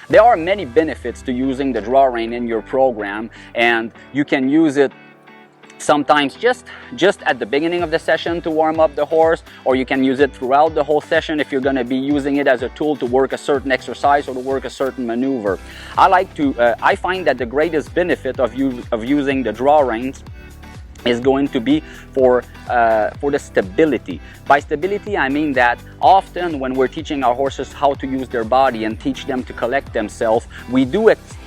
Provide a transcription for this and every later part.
There are many benefits to using the draw rein in your program, and you can use it sometimes just at the beginning of the session to warm up the horse, or you can use it throughout the whole session if you're going to be using it as a tool to work a certain exercise or to work a certain maneuver. I find that the greatest benefit of using the draw reins is going to be for the stability. By stability, I mean that often when we're teaching our horses how to use their body and teach them to collect themselves,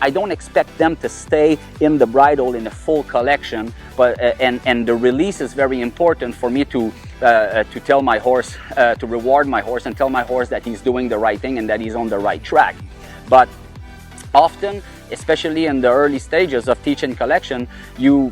I don't expect them to stay in the bridle in a full collection, but and the release is very important for me to tell my horse, to reward my horse and tell my horse that he's doing the right thing and that he's on the right track. But often, especially in the early stages of teaching collection, you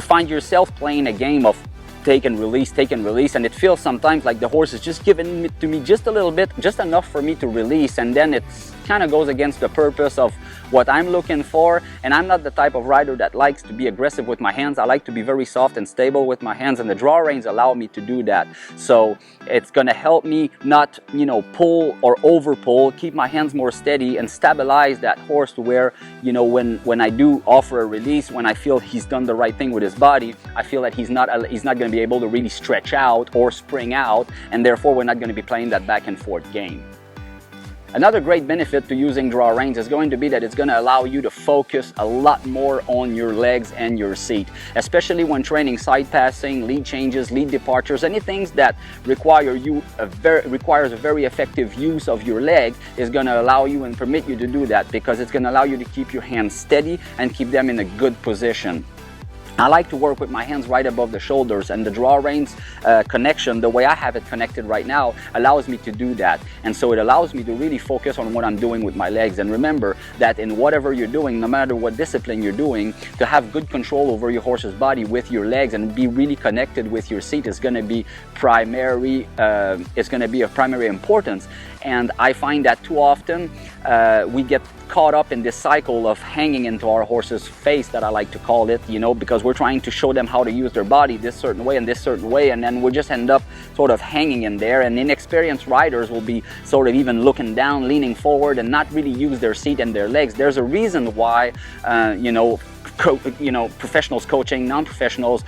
find yourself playing a game of take and release, and it feels sometimes like the horse is just giving it to me just a little bit, just enough for me to release, and then it kind of goes against the purpose of what I'm looking for. And I'm not the type of rider that likes to be aggressive with my hands. I like to be very soft and stable with my hands, and the draw reins allow me to do that. So it's going to help me not, pull or over pull, keep my hands more steady and stabilize that horse to where, when I do offer a release, when I feel he's done the right thing with his body, I feel that he's not going to be able to really stretch out or spring out, and therefore we're not going to be playing that back and forth game. Another great benefit to using draw reins is going to be that it's going to allow you to focus a lot more on your legs and your seat, especially when training side passing, lead changes, lead departures. Anything that requires a very effective use of your leg is going to allow you and permit you to do that, because it's going to allow you to keep your hands steady and keep them in a good position. I like to work with my hands right above the shoulders, and the draw reins connection, the way I have it connected right now, allows me to do that. And so it allows me to really focus on what I'm doing with my legs. And remember that in whatever you're doing, no matter what discipline you're doing, to have good control over your horse's body with your legs and be really connected with your seat is going to be of primary importance. And I find that too often we get caught up in this cycle of hanging into our horse's face, that I like to call it, because we're trying to show them how to use their body this certain way and this certain way, and then we just end up sort of hanging in there, and inexperienced riders will be sort of even looking down, leaning forward, and not really use their seat and their legs. There's a reason why professionals coaching non-professionals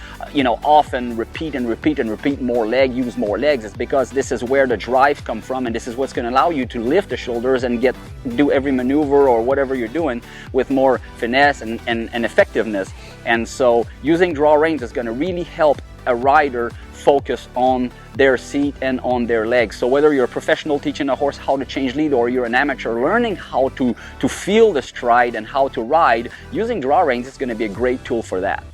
often repeat more use more legs. It's because this is where the drive come from, and this is what's going to allow you to lift the shoulders and do every maneuver or whatever you're doing with more finesse and effectiveness. And so using draw reins is going to really help a rider focus on their seat and on their legs. So whether you're a professional teaching a horse how to change lead, or you're an amateur learning how to feel the stride and how to ride, using draw reins is going to be a great tool for that.